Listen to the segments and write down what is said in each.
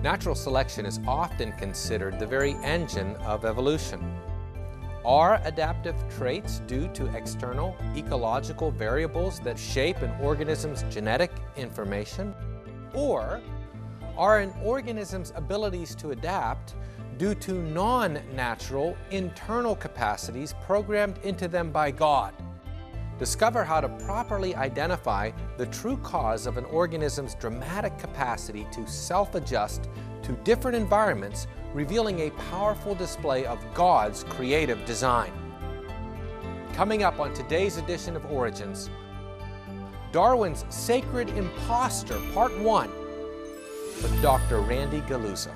Natural selection is often considered the very engine of evolution. Are adaptive traits due to external ecological variables that shape an organism's genetic information? Or are an organism's abilities to adapt due to non-natural internal capacities programmed into them by God? Discover how to properly identify the true cause of an organism's dramatic capacity to self-adjust to different environments, revealing a powerful display of God's creative design. Coming up on today's edition of Origins, Darwin's Sacred Imposter, Part 1, with Dr. Randy Guliuzza.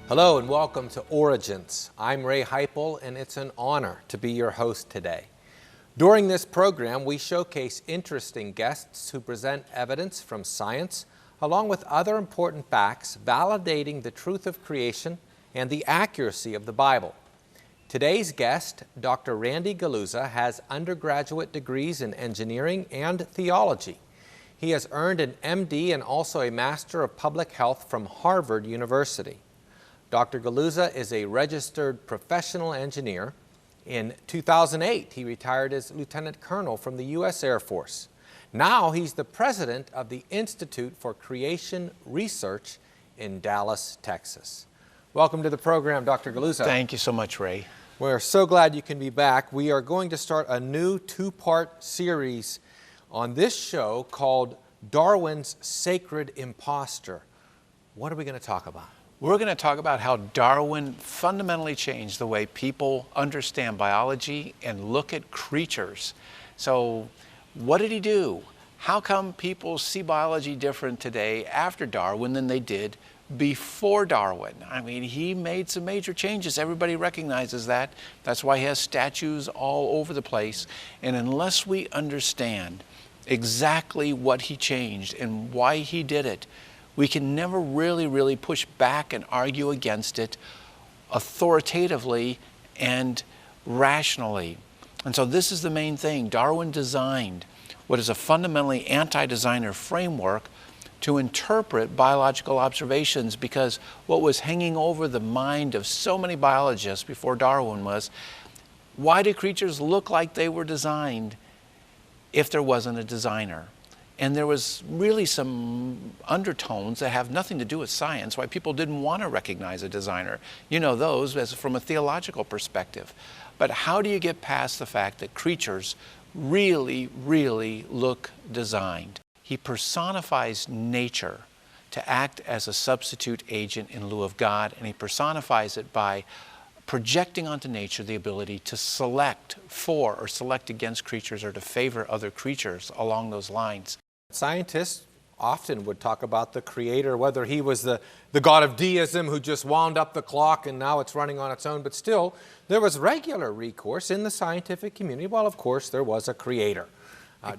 Hello and welcome to Origins. I'm Ray Heiple and it's an honor to be your host today. During this program, we showcase interesting guests who present evidence from science along with other important facts validating the truth of creation and the accuracy of the Bible. Today's guest, Dr. Randy Guliuzza, has undergraduate degrees in engineering and theology. He has earned an MD and also a Master of Public Health from Harvard University. Dr. Guliuzza is a registered professional engineer. In 2008, he retired as Lieutenant Colonel from the U.S. Air Force. Now he's the president of the Institute for Creation Research in Dallas, Texas. Welcome to the program, Dr. Guliuzza. Thank you so much, Ray. We're so glad you can be back. We are going to start a new two-part series on this show called Darwin's Sacred Imposter. What are we going to talk about? We're going to talk about how Darwin fundamentally changed the way people understand biology and look at creatures. So what did he do? How come people see biology different today after Darwin than they did before Darwin? I mean, he made some major changes. Everybody recognizes that. That's why he has statues all over the place. And unless we understand exactly what he changed and why he did it, we can never really push back and argue against it authoritatively and rationally. And so this is the main thing. Darwin designed what is a fundamentally anti-designer framework to interpret biological observations, because what was hanging over the mind of so many biologists before Darwin was, why do creatures look like they were designed if there wasn't a designer? And there was really some undertones that have nothing to do with science, why people didn't want to recognize a designer. You know those as from a theological perspective. But how do you get past the fact that creatures really look designed? He personifies nature to act as a substitute agent in lieu of God, and he personifies it by projecting onto nature the ability to select for or select against creatures or to favor other creatures along those lines. Scientists often would talk about the creator, whether he was the god of deism who just wound up the clock and now it's running on its own, but still there was regular recourse in the scientific community. Well, of course, there was a creator.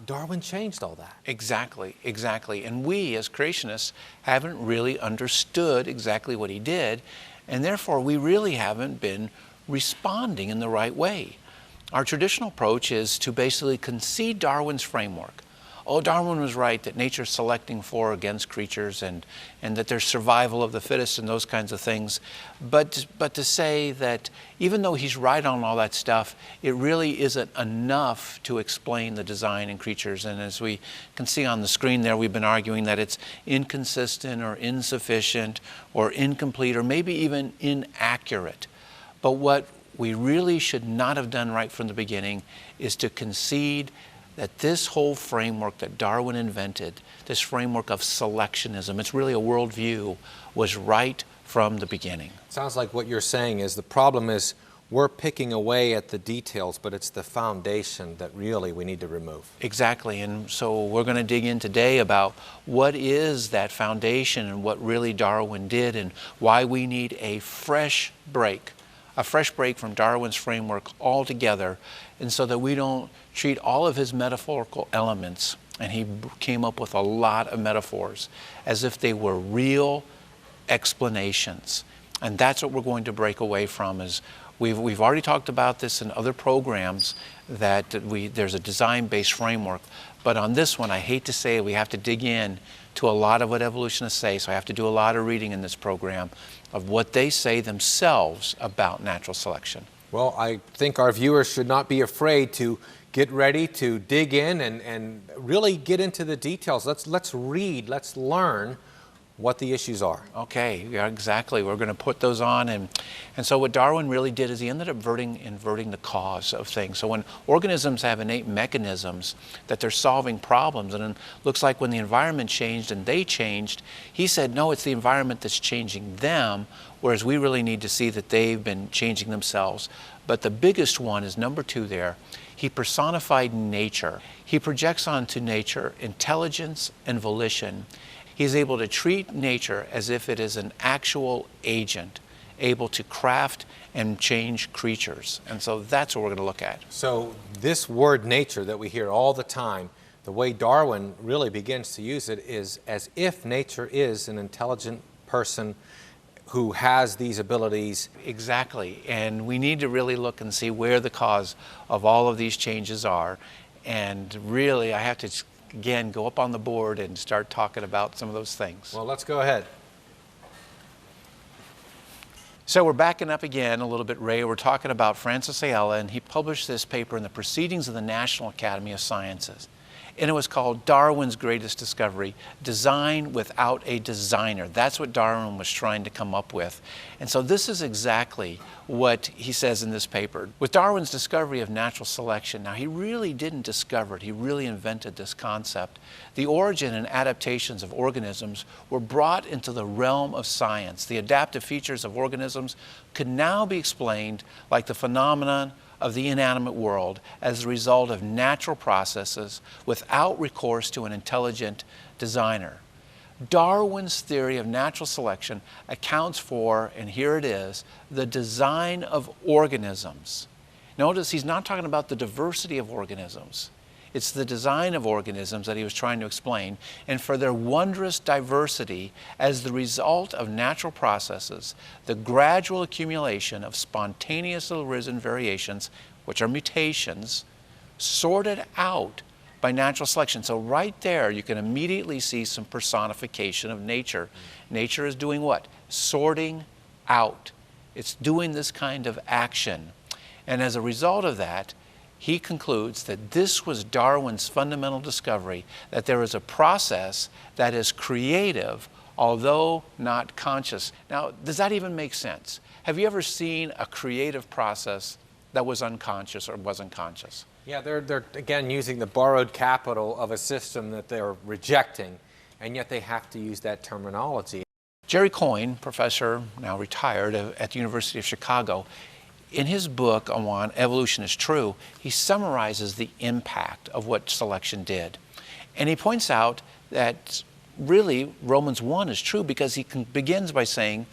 Darwin changed all that. Exactly. And we as creationists haven't really understood exactly what he did, and therefore we really haven't been responding in the right way. Our traditional approach is to basically concede Darwin's framework. Oh, Darwin was right that nature's selecting for or against creatures and that there's survival of the fittest and those kinds of things. But to say that even though he's right on all that stuff, it really isn't enough to explain the design in creatures. And as we can see on the screen there, we've been arguing that it's inconsistent or insufficient or incomplete or maybe even inaccurate. But what we really should not have done right from the beginning is to concede that this whole framework that Darwin invented, this framework of selectionism, it's really a worldview, was right from the beginning. Sounds like what you're saying is the problem is we're picking away at the details, but it's the foundation that really we need to remove. Exactly, and so we're going to dig in today about what is that foundation and what really Darwin did and why we need a fresh break from Darwin's framework altogether, and so that we don't treat all of his metaphorical elements, and he came up with a lot of metaphors, as if they were real explanations. And that's what we're going to break away from. Is we've already talked about this in other programs, that there's a design-based framework, but on this one, I hate to say it, we have to dig in to a lot of what evolutionists say, so I have to do a lot of reading in this program of what they say themselves about natural selection. Well, I think our viewers should not be afraid to get ready to dig in and really get into the details. Let's read, let's learn what the issues are. Okay, yeah, exactly. We're going to put those on. And so what Darwin really did is he ended up inverting the cause of things. So when organisms have innate mechanisms that they're solving problems, and it looks like when the environment changed and they changed, he said, no, it's the environment that's changing them, whereas we really need to see that they've been changing themselves. But the biggest one is number 2 there. He personified nature. He projects onto nature intelligence and volition. He's able to treat nature as if it is an actual agent, able to craft and change creatures. And so that's what we're going to look at. So this word nature that we hear all the time, the way Darwin really begins to use it is as if nature is an intelligent person who has these abilities. Exactly. And we need to really look and see where the cause of all of these changes are. And really, I have to again go up on the board and start talking about some of those things. Well, let's go ahead. So we're backing up again a little bit, Ray. We're talking about Francis Ayala, and he published this paper in the Proceedings of the National Academy of Sciences. And it was called Darwin's Greatest Discovery, Design Without a Designer. That's what Darwin was trying to come up with. And so this is exactly what he says in this paper. With Darwin's discovery of natural selection, now he really didn't discover it, he really invented this concept. The origin and adaptations of organisms were brought into the realm of science. The adaptive features of organisms could now be explained like the phenomenon of the inanimate world as a result of natural processes without recourse to an intelligent designer. Darwin's theory of natural selection accounts for, and here it is, the design of organisms. Notice he's not talking about the diversity of organisms. It's the design of organisms that he was trying to explain, and for their wondrous diversity as the result of natural processes, the gradual accumulation of spontaneously arisen variations, which are mutations, sorted out by natural selection. So right there, you can immediately see some personification of nature. Nature is doing what? Sorting out. It's doing this kind of action. And as a result of that, he concludes that this was Darwin's fundamental discovery, that there is a process that is creative, although not conscious. Now, does that even make sense? Have you ever seen a creative process that was unconscious or wasn't conscious? Yeah, they're again using the borrowed capital of a system that they're rejecting, and yet they have to use that terminology. Jerry Coyne, professor, now retired, at the University of Chicago, in his book on Evolution is True, he summarizes the impact of what selection did. And he points out that really Romans 1 is true because he begins by saying,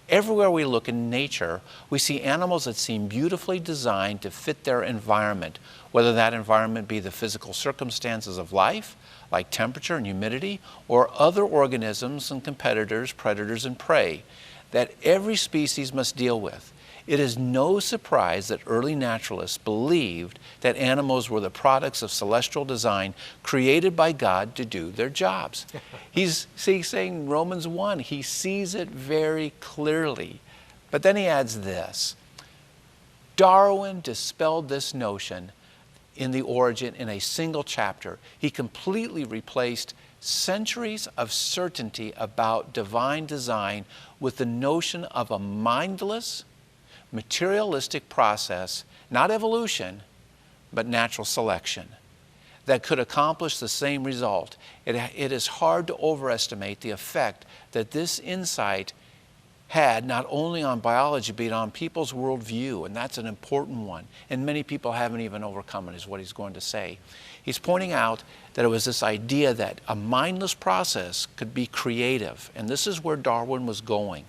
everywhere we look in nature, we see animals that seem beautifully designed to fit their environment, whether that environment be the physical circumstances of life, like temperature and humidity, or other organisms and competitors, predators and prey, that every species must deal with. It is no surprise that early naturalists believed that animals were the products of celestial design created by God to do their jobs. He's saying Romans 1, he sees it very clearly. But then he adds this. Darwin dispelled this notion in The Origin in a single chapter. He completely replaced centuries of certainty about divine design with the notion of a mindless, materialistic process, not evolution, but natural selection, that could accomplish the same result. It is hard to overestimate the effect that this insight had not only on biology, but on people's worldview, and that's an important one. And many people haven't even overcome it, is what he's going to say. He's pointing out that it was this idea that a mindless process could be creative, and this is where Darwin was going.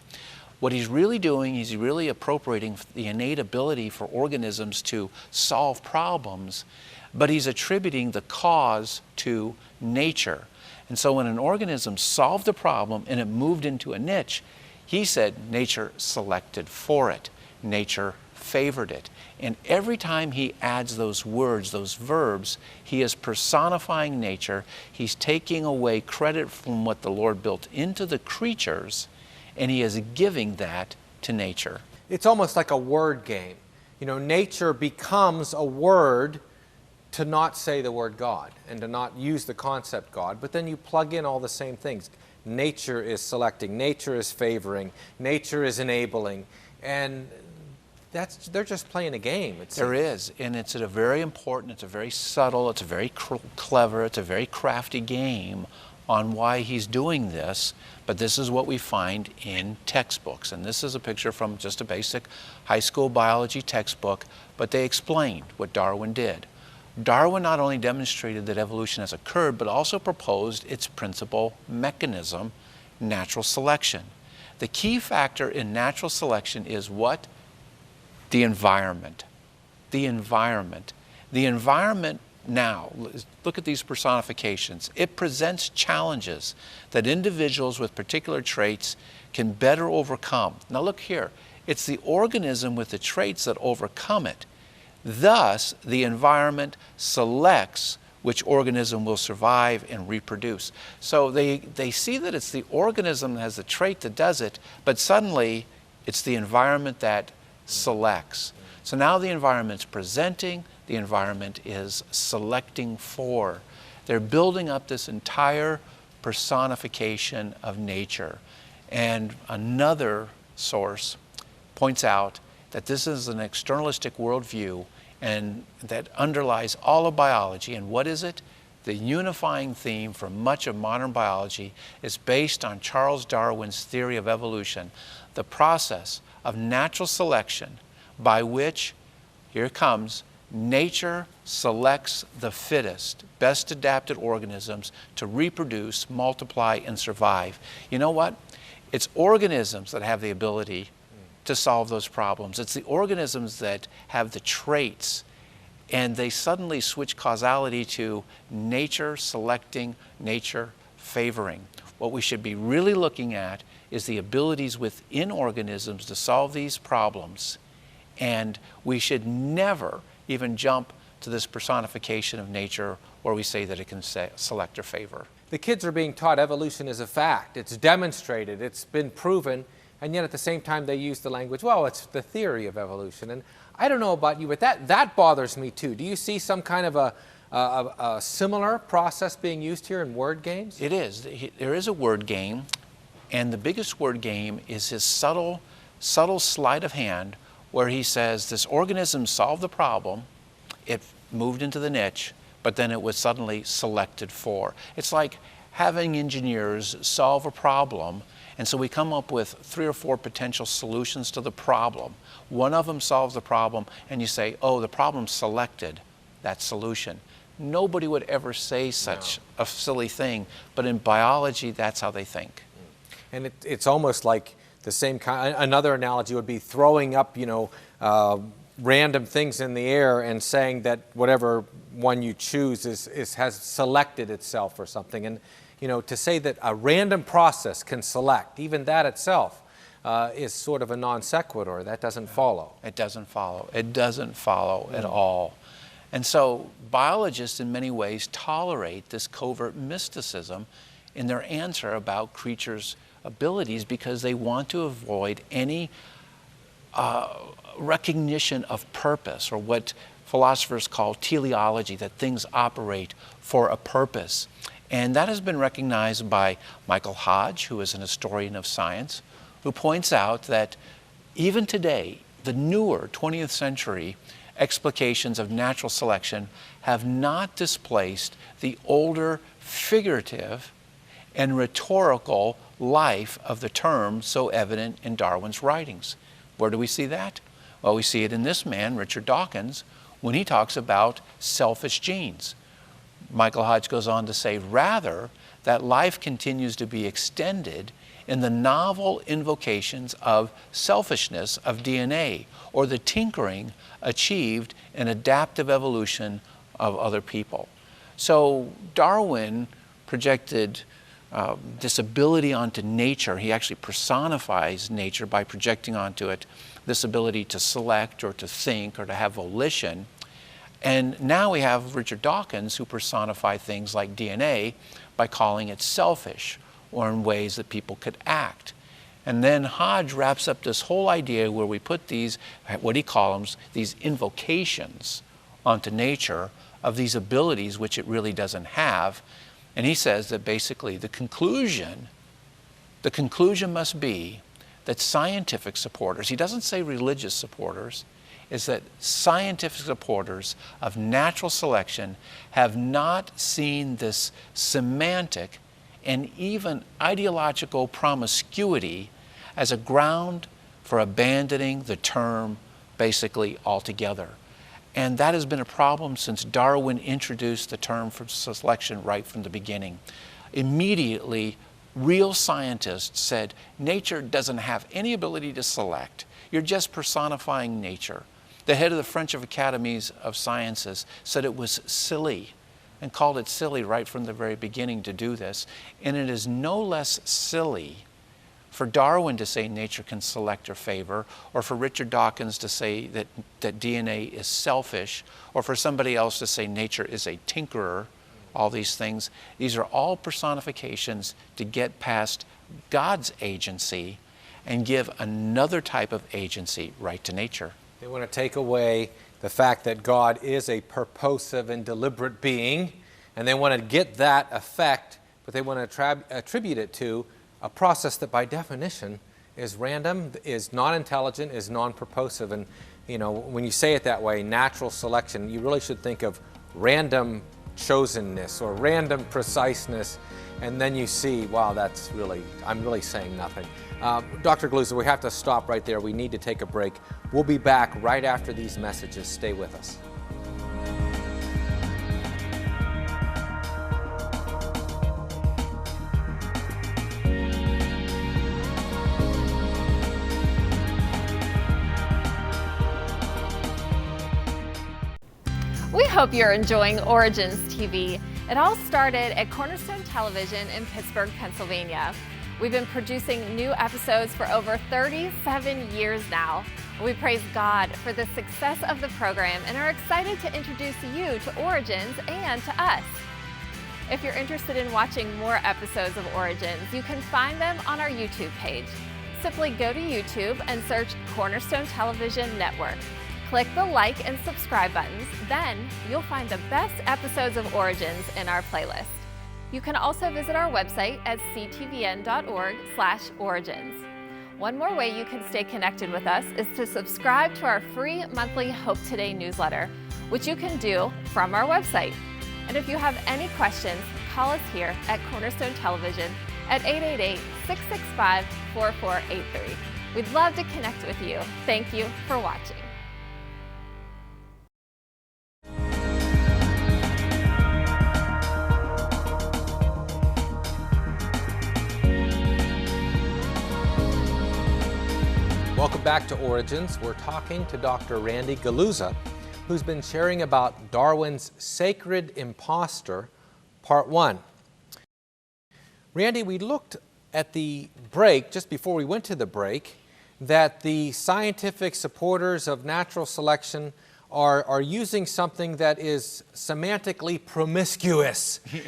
What he's really doing is he's really appropriating the innate ability for organisms to solve problems, but he's attributing the cause to nature. And so when an organism solved a problem and it moved into a niche, he said nature selected for it. Nature favored it. And every time he adds those words, those verbs, he is personifying nature. He's taking away credit from what the Lord built into the creatures, and he is giving that to nature. It's almost like a word game. You know, nature becomes a word to not say the word God and to not use the concept God, but then you plug in all the same things. Nature is selecting, nature is favoring, nature is enabling, and they're just playing a game. There is, and it's a very important, it's a very subtle, it's a very clever, it's a very crafty game on why he's doing this, but this is what we find in textbooks. And this is a picture from just a basic high school biology textbook, but they explained what Darwin did. Darwin not only demonstrated that evolution has occurred, but also proposed its principal mechanism, natural selection. The key factor in natural selection is what? The environment. The environment. The environment now, look at these personifications. It presents challenges that individuals with particular traits can better overcome. Now look here. It's the organism with the traits that overcome it. Thus, the environment selects which organism will survive and reproduce. So they see that it's the organism that has the trait that does it, but suddenly it's the environment that selects. So now the environment's presenting, the environment is selecting for. They're building up this entire personification of nature. And another source points out that this is an externalistic worldview and that underlies all of biology. And what is it? The unifying theme for much of modern biology is based on Charles Darwin's theory of evolution, the process of natural selection by which, here it comes, nature selects the fittest, best adapted organisms to reproduce, multiply, and survive. You know what? It's organisms that have the ability to solve those problems. It's the organisms that have the traits, and they suddenly switch causality to nature selecting, nature favoring. What we should be really looking at is the abilities within organisms to solve these problems, and we should never even jump to this personification of nature where we say that it can select or favor. The kids are being taught evolution is a fact. It's demonstrated, it's been proven, and yet at the same time they use the language, well, it's the theory of evolution. And I don't know about you, but that bothers me too. Do you see some kind of a similar process being used here in word games? It is. There is a word game, and the biggest word game is his subtle sleight of hand where he says this organism solved the problem, it moved into the niche, but then it was suddenly selected for. It's like having engineers solve a problem, and so we come up with 3 or 4 potential solutions to the problem. One of them solves the problem, and you say, oh, the problem selected that solution. Nobody would ever say such a silly thing, but in biology, that's how they think. And it's almost like the same kind. Another analogy would be throwing up, random things in the air and saying that whatever one you choose has selected itself or something. And to say that a random process can select, even that itself is sort of a non sequitur. That doesn't follow. It doesn't follow. It doesn't follow at all. And so biologists in many ways tolerate this covert mysticism in their answer about creatures' abilities because they want to avoid any recognition of purpose, or what philosophers call teleology, that things operate for a purpose. And that has been recognized by Michael Hodge, who is an historian of science, who points out that even today, the newer 20th century explications of natural selection have not displaced the older figurative and rhetorical life of the term so evident in Darwin's writings. Where do we see that? Well, we see it in this man, Richard Dawkins, when he talks about selfish genes. Michael Hodge goes on to say, rather, that life continues to be extended in the novel invocations of selfishness of DNA, or the tinkering achieved in adaptive evolution of other people. So Darwin projected this ability onto nature. He actually personifies nature by projecting onto it this ability to select or to think or to have volition. And now we have Richard Dawkins who personify things like DNA by calling it selfish, or in ways that people could act. And then Hodge wraps up this whole idea where we put these, what he calls these invocations onto nature of these abilities which it really doesn't have. And he says that basically the conclusion must be that scientific supporters, he doesn't say religious supporters, is that scientific supporters of natural selection have not seen this semantic and even ideological promiscuity as a ground for abandoning the term basically altogether. And that has been a problem since Darwin introduced the term for selection right from the beginning. Immediately, real scientists said, nature doesn't have any ability to select. You're just personifying nature. The head of the French Academies of Sciences said it was silly, and called it silly right from the very beginning to do this. And it is no less silly for Darwin to say nature can select or favor, or for Richard Dawkins to say that DNA is selfish, or for somebody else to say nature is a tinkerer, all these things. These are all personifications to get past God's agency and give another type of agency right to nature. They want to take away the fact that God is a purposive and deliberate being, and they want to get that effect, but they want to attribute it to a process that by definition is random, is non-intelligent, is non-purposive. And you know, when you say it that way, natural selection, you really should think of random chosenness or random preciseness, and then you see, wow, that's really, I'm really saying nothing. Dr. Guliuzza, we have to stop right there. We need to take a break. We'll be back right after these messages. Stay with us. We hope you're enjoying Origins TV. It all started at Cornerstone Television in Pittsburgh, Pennsylvania. We've been producing new episodes for over 37 years now. We praise God for the success of the program and are excited to introduce you to Origins and to us. If you're interested in watching more episodes of Origins, you can find them on our YouTube page. Simply go to YouTube and search Cornerstone Television Network. Click the like and subscribe buttons, then you'll find the best episodes of Origins in our playlist. You can also visit our website at ctvn.org/origins. One more way you can stay connected with us is to subscribe to our free monthly Hope Today newsletter, which you can do from our website. And if you have any questions, call us here at Cornerstone Television at 888-665-4483. We'd love to connect with you. Thank you for watching. Welcome back to Origins. We're talking to Dr. Randy Guliuzza, who's been sharing about Darwin's Sacred Imposter, Part 1. Randy, we looked at the break, just before we went to the break, that the scientific supporters of natural selection are using something that is semantically promiscuous. Yeah.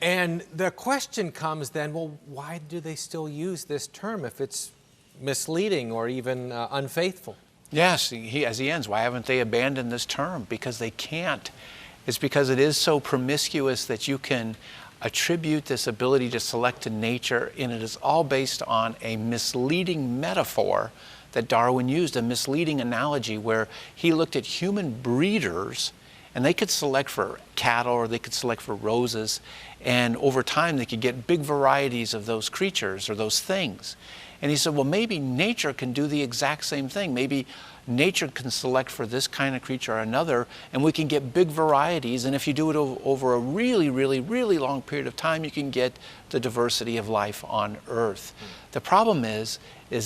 And the question comes then, well, why do they still use this term if it's misleading or even unfaithful? Yes, as he ends, why haven't they abandoned this term? Because they can't. It's because it is so promiscuous that you can attribute this ability to select to nature, and it is all based on a misleading metaphor that Darwin used, a misleading analogy where he looked at human breeders and they could select for cattle or they could select for roses, and over time they could get big varieties of those creatures or those things. And he said, well, maybe nature can do the exact same thing. Maybe nature can select for this kind of creature or another, and we can get big varieties. And if you do it over a really, really, really long period of time, you can get the diversity of life on Earth. The problem is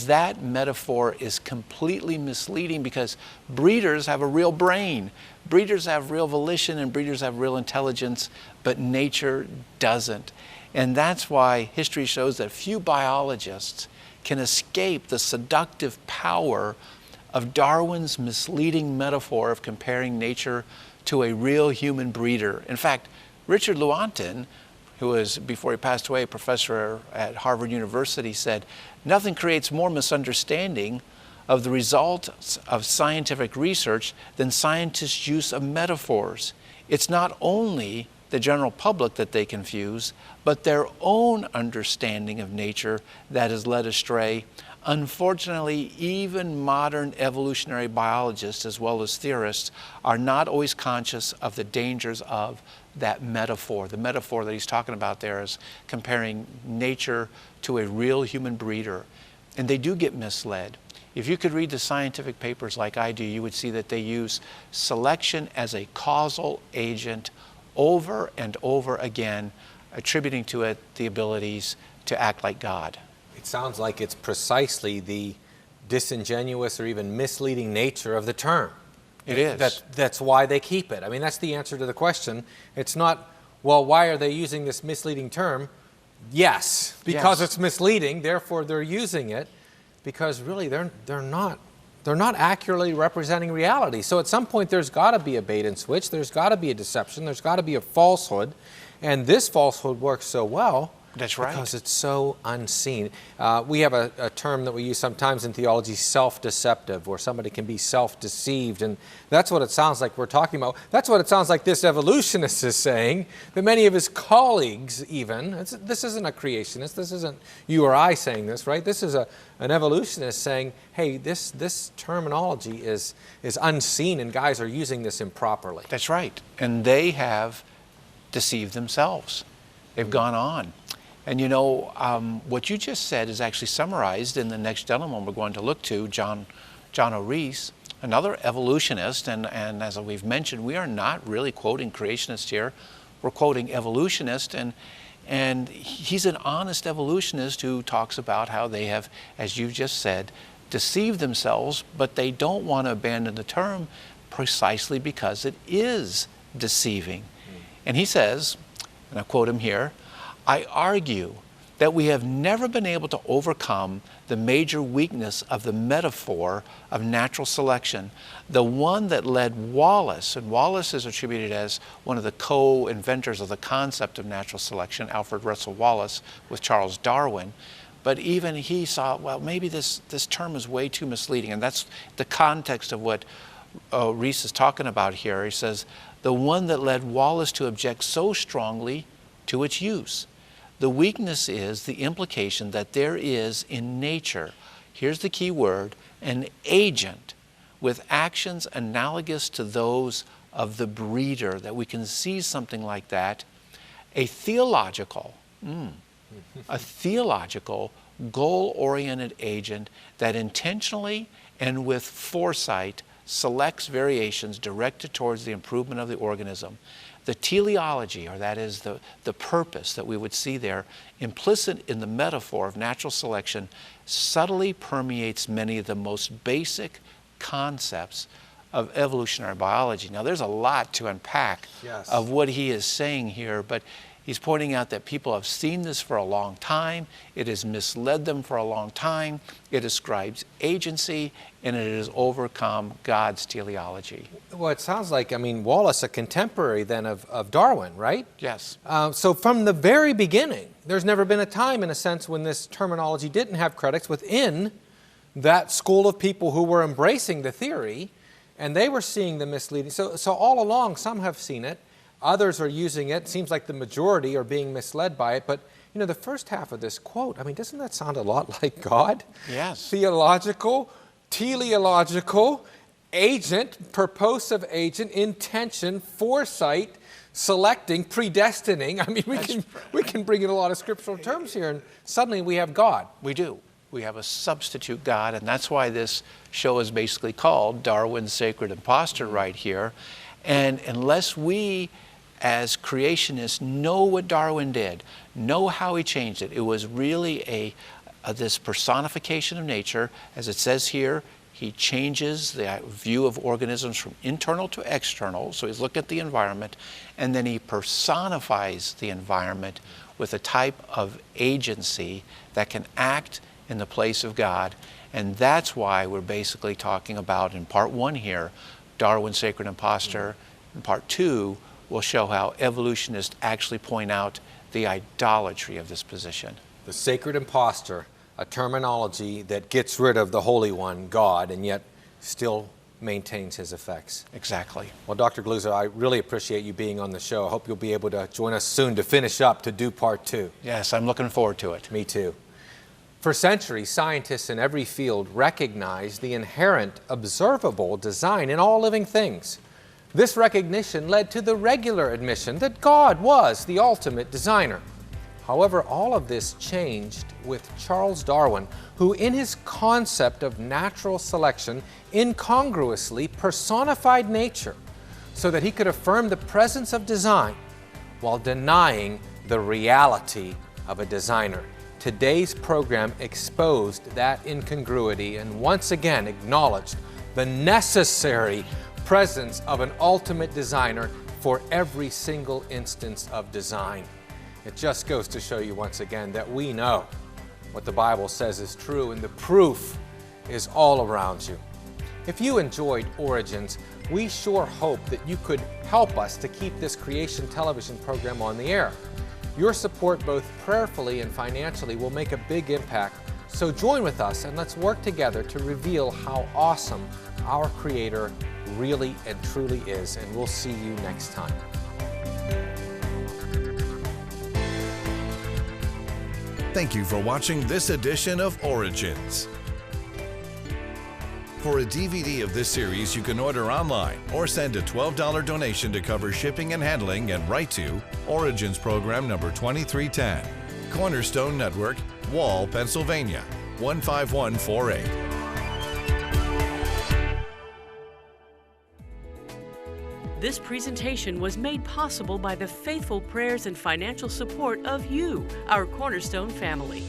that metaphor is completely misleading, because breeders have a real brain. Breeders have real volition and breeders have real intelligence, but nature doesn't. And that's why history shows that few biologists can escape the seductive power of Darwin's misleading metaphor of comparing nature to a real human breeder. In fact, Richard Lewontin, who was, before he passed away, a professor at Harvard University, said, nothing creates more misunderstanding of the results of scientific research than scientists' use of metaphors. It's not only the general public that they confuse, but their own understanding of nature that is led astray. Unfortunately, even modern evolutionary biologists, as well as theorists, are not always conscious of the dangers of that metaphor. The metaphor that he's talking about there is comparing nature to a real human breeder. And they do get misled. If you could read the scientific papers like I do, you would see that they use selection as a causal agent over and over again, attributing to it the abilities to act like God. It sounds like it's precisely the disingenuous or even misleading nature of the term. It is. That's why they keep it. I mean, that's the answer to the question. It's not, well, why are they using this misleading term? Yes, because it's misleading, therefore they're using it, because really they're not accurately representing reality. So at some point there's got to be a bait and switch, there's got to be a deception, there's got to be a falsehood, and this falsehood works so well. That's right. Because it's so unseen. We have a term that we use sometimes in theology, self-deceptive, where somebody can be self-deceived, and that's what it sounds like we're talking about. That's what it sounds like this evolutionist is saying, that many of his colleagues even, this isn't a creationist, this isn't you or I saying this, right? This is an evolutionist saying, hey, this terminology is unseen, and guys are using this improperly. That's right. And they have deceived themselves. They've gone on. And you know, what you just said is actually summarized in the next gentleman we're going to look to, John O'Rees, another evolutionist. And as we've mentioned, we are not really quoting creationists here. We're quoting evolutionists. And he's an honest evolutionist who talks about how they have, as you just said, deceived themselves, but they don't want to abandon the term precisely because it is deceiving. And he says, and I quote him here, I argue that we have never been able to overcome the major weakness of the metaphor of natural selection, the one that led Wallace, and Wallace is attributed as one of the co-inventors of the concept of natural selection, Alfred Russel Wallace, with Charles Darwin. But even he saw, well, maybe this term is way too misleading, and that's the context of what Rees is talking about here. He says, the one that led Wallace to object so strongly to its use. The weakness is the implication that there is in nature, here's the key word, an agent with actions analogous to those of the breeder, that we can see something like that, a theological goal-oriented agent that intentionally and with foresight selects variations directed towards the improvement of the organism. The teleology, or that is the purpose that we would see there, implicit in the metaphor of natural selection, subtly permeates many of the most basic concepts of evolutionary biology. Now, there's a lot to unpack of what he is saying here, but he's pointing out that people have seen this for a long time. It has misled them for a long time. It ascribes agency, and it has overcome God's teleology. Well, it sounds like, I mean, Wallace, a contemporary then of Darwin, right? Yes. So from the very beginning, there's never been a time, in a sense, when this terminology didn't have credits within that school of people who were embracing the theory, and they were seeing the misleading. So all along, some have seen it. Others are using it. It seems like the majority are being misled by it. But, you know, the first half of this quote, I mean, doesn't that sound a lot like God? Yes. Theological, teleological, agent, purposive agent, intention, foresight, selecting, predestining. I mean, we can bring in a lot of scriptural terms here, and suddenly we have God. We do. We have a substitute God, and that's why this show is basically called Darwin's Sacred Imposter right here. And unless we, as creationists, know what Darwin did, know how he changed it, it was really this personification of nature. As it says here, he changes the view of organisms from internal to external, so he's looking at the environment, and then he personifies the environment with a type of agency that can act in the place of God. And that's why we're basically talking about, in part one here, Darwin's Sacred Imposter. In part two, we'll show how evolutionists actually point out the idolatry of this position. The sacred imposter, a terminology that gets rid of the Holy One, God, and yet still maintains his effects. Exactly. Well, Dr. Guliuzza, I really appreciate you being on the show. I hope you'll be able to join us soon to finish up, to do part two. Yes, I'm looking forward to it. Me too. For centuries, scientists in every field recognized the inherent observable design in all living things. This recognition led to the regular admission that God was the ultimate designer. However, all of this changed with Charles Darwin, who in his concept of natural selection incongruously personified nature so that he could affirm the presence of design while denying the reality of a designer. Today's program exposed that incongruity and once again acknowledged the necessary presence of an ultimate designer for every single instance of design. It just goes to show you once again that we know what the Bible says is true, and the proof is all around you. If you enjoyed Origins, we sure hope that you could help us to keep this creation television program on the air. Your support, both prayerfully and financially, will make a big impact. So join with us and let's work together to reveal how awesome our Creator really and truly is. And we'll see you next time. Thank you for watching this edition of Origins. For a DVD of this series, you can order online or send a $12 donation to cover shipping and handling and write to Origins Program number 2310, Cornerstone Network, Wall, Pennsylvania, 15148. This presentation was made possible by the faithful prayers and financial support of you, our Cornerstone family.